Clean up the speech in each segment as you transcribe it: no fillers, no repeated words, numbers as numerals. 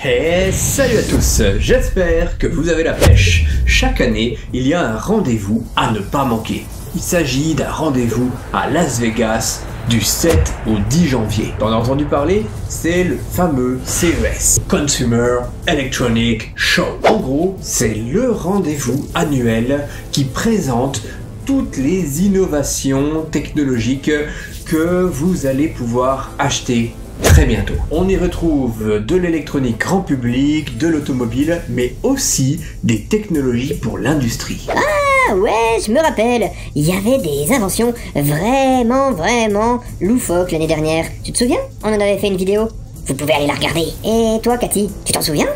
Hey, salut à tous, j'espère que vous avez la pêche. Chaque année, il y a un rendez-vous à ne pas manquer. Il s'agit d'un rendez-vous à Las Vegas du 7 au 10 janvier. T'en as entendu parler? C'est le fameux CES, Consumer Electronic Show. En gros, c'est le rendez-vous annuel qui présente toutes les innovations technologiques que vous allez pouvoir acheter très bientôt. On y retrouve de l'électronique grand public, de l'automobile, mais aussi des technologies pour l'industrie. Ah ouais, je me rappelle, il y avait des inventions vraiment loufoques l'année dernière. Tu te souviens? On en avait fait une vidéo. Vous pouvez aller la regarder. Et toi, Cathy, tu t'en souviens?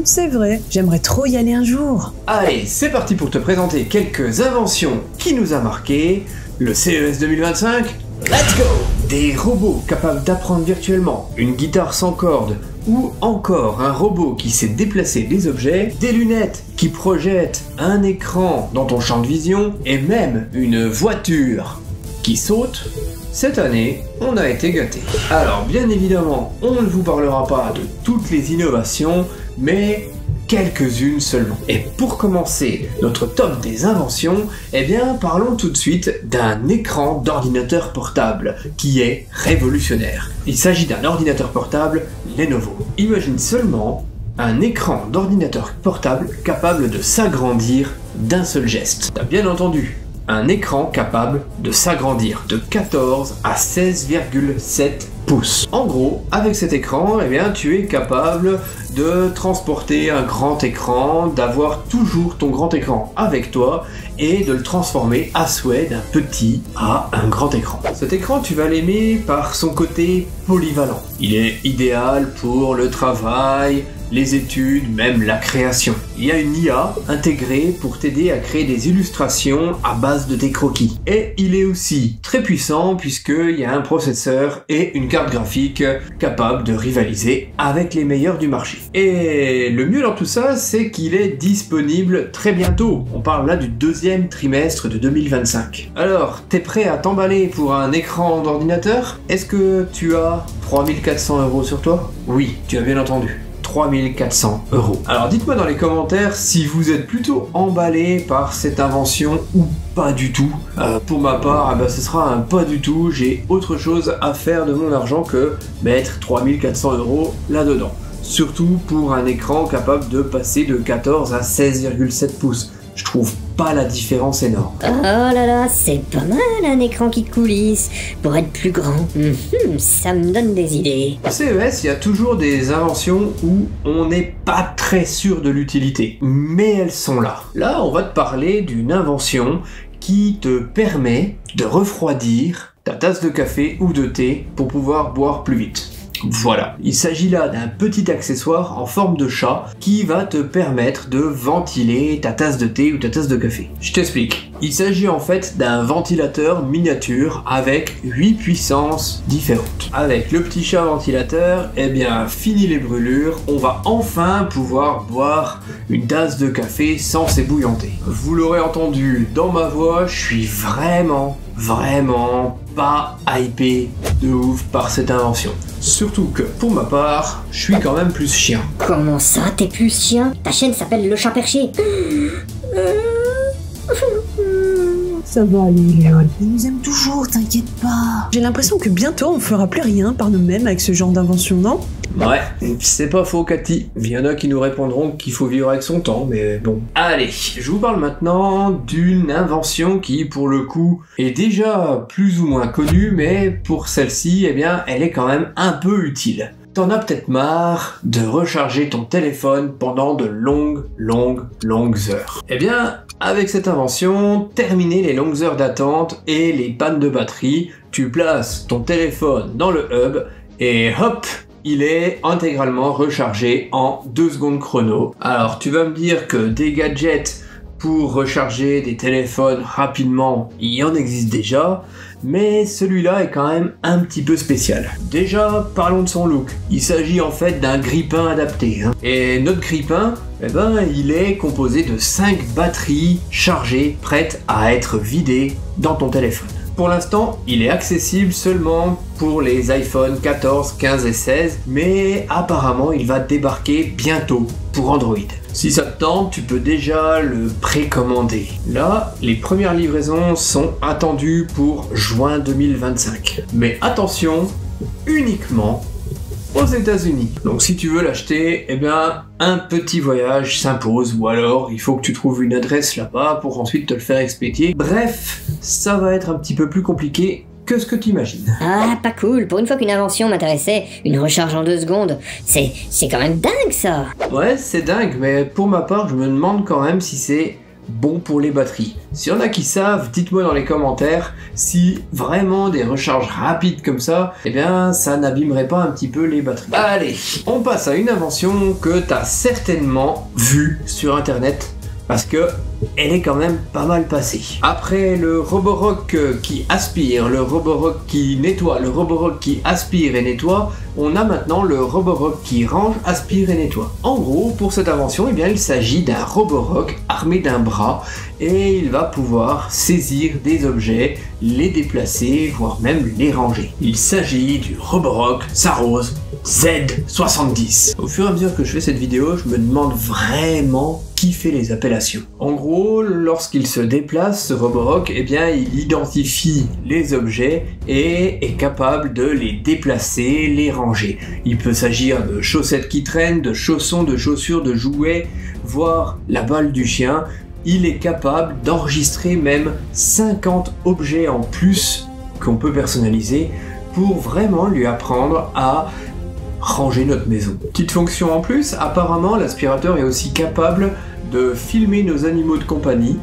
C'est vrai, j'aimerais trop y aller un jour. Allez, c'est parti pour te présenter quelques inventions qui nous a marqué. Le CES 2025, let's go! Des robots capables d'apprendre virtuellement, une guitare sans cordes, ou encore un robot qui sait déplacer des objets, des lunettes qui projettent un écran dans ton champ de vision, et même une voiture qui saute. Cette année, on a été gâtés. Alors bien évidemment, on ne vous parlera pas de toutes les innovations, mais quelques-unes seulement. Et pour commencer notre top des inventions, eh bien parlons tout de suite d'un écran d'ordinateur portable qui est révolutionnaire. Il s'agit d'un ordinateur portable Lenovo. Imagine seulement un écran d'ordinateur portable capable de s'agrandir d'un seul geste. T'as bien entendu, un écran capable de s'agrandir de 14 à 16,7 pouces. En gros, avec cet écran, eh bien, tu es capable de transporter un grand écran, d'avoir toujours ton grand écran avec toi et de le transformer à souhait d'un petit à un grand écran. Cet écran, tu vas l'aimer par son côté polyvalent. Il est idéal pour le travail, les études, même la création. Il y a une IA intégrée pour t'aider à créer des illustrations à base de tes croquis. Et il est aussi très puissant puisqu'il y a un processeur et une carte graphique capable de rivaliser avec les meilleurs du marché. Et le mieux dans tout ça, c'est qu'il est disponible très bientôt. On parle là du deuxième trimestre de 2025. Alors, t'es prêt à t'emballer pour un écran d'ordinateur? Est-ce que tu as 3400 € sur toi? Oui, tu as bien entendu. 3400 €. Alors dites-moi dans les commentaires si vous êtes plutôt emballé par cette invention ou pas du tout. Pour ma part, ce sera un pas du tout. J'ai autre chose à faire de mon argent que mettre 3400 € là-dedans. Surtout pour un écran capable de passer de 14 à 16,7 pouces. Je trouve pas la différence énorme. Oh là là, c'est pas mal un écran qui coulisse pour être plus grand. Ça me donne des idées. Au CES, il y a toujours des inventions où on n'est pas très sûr de l'utilité, mais elles sont là. Là, on va te parler d'une invention qui te permet de refroidir ta tasse de café ou de thé pour pouvoir boire plus vite. Voilà, il s'agit là d'un petit accessoire en forme de chat qui va te permettre de ventiler ta tasse de thé ou ta tasse de café. Je t'explique. Il s'agit en fait d'un ventilateur miniature avec 8 puissances différentes. Avec le petit chat ventilateur, eh bien fini les brûlures, on va enfin pouvoir boire une tasse de café sans s'ébouillanter. Vous l'aurez entendu dans ma voix, je suis vraiment pas hypé de ouf par cette invention. Surtout que, pour ma part, je suis quand même plus chien. Comment ça, t'es plus chien? Ta chaîne s'appelle Le Chat Perché. Ça va aller, Léon. Ils nous aiment toujours, t'inquiète pas. J'ai l'impression que bientôt on fera plus rien par nous-mêmes avec ce genre d'invention, non? Ouais, c'est pas faux, Cathy. Il y en a qui nous répondront qu'il faut vivre avec son temps, mais bon. Allez, je vous parle maintenant d'une invention qui, pour le coup, est déjà plus ou moins connue, mais pour celle-ci, eh bien, elle est quand même un peu utile. T'en as peut-être marre de recharger ton téléphone pendant de longues heures. Eh bien, avec cette invention, terminez les longues heures d'attente et les pannes de batterie, tu places ton téléphone dans le hub et hop, il est intégralement rechargé en 2 secondes chrono. Alors tu vas me dire que des gadgets pour recharger des téléphones rapidement, il y en existe déjà, mais celui-là est quand même un petit peu spécial. Déjà, parlons de son look. Il s'agit en fait d'un grille-pain adapté. Et notre grille-pain, eh ben, il est composé de 5 batteries chargées, prêtes à être vidées dans ton téléphone. Pour l'instant, il est accessible seulement pour les iPhone 14, 15 et 16, mais apparemment il va débarquer bientôt pour Android. Si ça te tente, tu peux déjà le précommander. Là, les premières livraisons sont attendues pour juin 2025. Mais attention, uniquement aux États-Unis. Donc si tu veux l'acheter, eh bien un petit voyage s'impose, ou alors il faut que tu trouves une adresse là-bas pour ensuite te le faire expédier. Bref, ça va être un petit peu plus compliqué que ce que tu imagines. Ah, pas cool. Pour une fois qu'une invention m'intéressait, une recharge en 2 secondes, c'est quand même dingue ça. Ouais, c'est dingue, mais pour ma part, je me demande quand même si c'est bon pour les batteries. S'il y en a qui savent, dites-moi dans les commentaires si vraiment des recharges rapides comme ça, eh bien ça n'abîmerait pas un petit peu les batteries. Allez, on passe à une invention que t'as certainement vue sur internet, parce que elle est quand même pas mal passée. Après le Roborock qui aspire, le Roborock qui nettoie, le Roborock qui aspire et nettoie, on a maintenant le Roborock qui range, aspire et nettoie. En gros, pour cette invention, eh bien, il s'agit d'un Roborock armé d'un bras et il va pouvoir saisir des objets, les déplacer, voire même les ranger. Il s'agit du Roborock Saros Z70. Au fur et à mesure que je fais cette vidéo, je me demande vraiment qui fait les appellations. En gros, lorsqu'il se déplace, ce Roborock, eh bien, il identifie les objets et est capable de les déplacer, les ranger. Il peut s'agir de chaussettes qui traînent, de chaussons, de chaussures, de jouets, voire la balle du chien. Il est capable d'enregistrer même 50 objets en plus qu'on peut personnaliser pour vraiment lui apprendre à ranger notre maison. Petite fonction en plus, apparemment l'aspirateur est aussi capable de filmer nos animaux de compagnie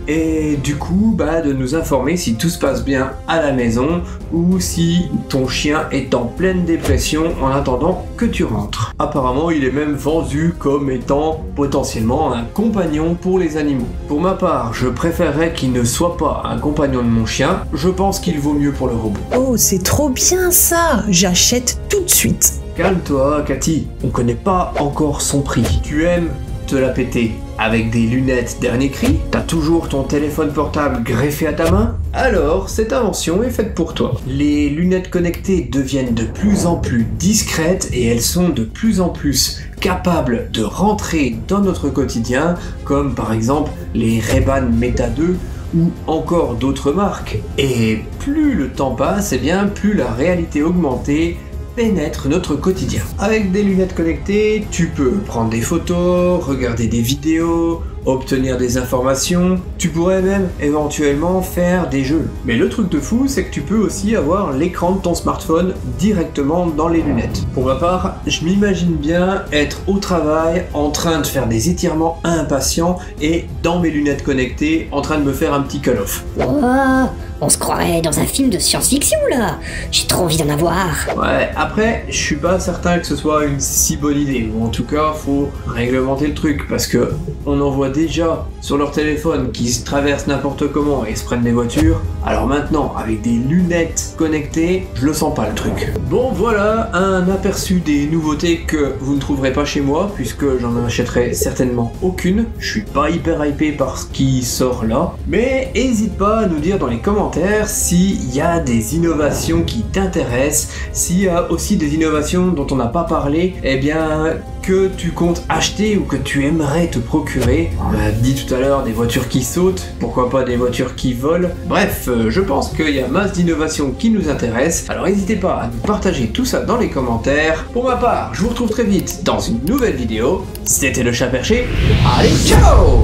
et du coup de nous informer si tout se passe bien à la maison ou si ton chien est en pleine dépression en attendant que tu rentres. Apparemment il est même vendu comme étant potentiellement un compagnon pour les animaux. Pour ma part, je préférerais qu'il ne soit pas un compagnon de mon chien, je pense qu'il vaut mieux pour le robot. Oh, c'est trop bien ça! J'achète tout de suite. Calme-toi Cathy, on connaît pas encore son prix. Tu aimes te la péter avec des lunettes dernier cri? T'as toujours ton téléphone portable greffé à ta main? Alors, cette invention est faite pour toi. Les lunettes connectées deviennent de plus en plus discrètes et elles sont de plus en plus capables de rentrer dans notre quotidien, comme par exemple les Ray-Ban Meta 2 ou encore d'autres marques. Et plus le temps passe, eh bien plus la réalité augmentée pénètre notre quotidien. Avec des lunettes connectées, tu peux prendre des photos, regarder des vidéos, obtenir des informations, tu pourrais même éventuellement faire des jeux. Mais le truc de fou, c'est que tu peux aussi avoir l'écran de ton smartphone directement dans les lunettes. Pour ma part, je m'imagine bien être au travail, en train de faire des étirements impatients et dans mes lunettes connectées, en train de me faire un petit call-off. Oh, on se croirait dans un film de science-fiction là. J'ai trop envie d'en avoir. Ouais, après, je suis pas certain que ce soit une si bonne idée, ou en tout cas, faut réglementer le truc, parce que on en voit déjà sur leur téléphone qui se traversent n'importe comment et se prennent des voitures. Alors maintenant, avec des lunettes connectées, je le sens pas le truc. Bon voilà, un aperçu des nouveautés que vous ne trouverez pas chez moi, puisque j'en achèterai certainement aucune. Je suis pas hyper hypé par ce qui sort là, mais n'hésite pas à nous dire dans les commentaires s'il y a des innovations qui t'intéressent, s'il y a aussi des innovations dont on n'a pas parlé, eh bien que tu comptes acheter ou que tu aimerais te procurer. On a dit tout à l'heure des voitures qui sautent, pourquoi pas des voitures qui volent. Bref, je pense qu'il y a masse d'innovations qui nous intéressent, alors n'hésitez pas à nous partager tout ça dans les commentaires. Pour ma part, je vous retrouve très vite dans une nouvelle vidéo. C'était le Chat Perché, allez ciao!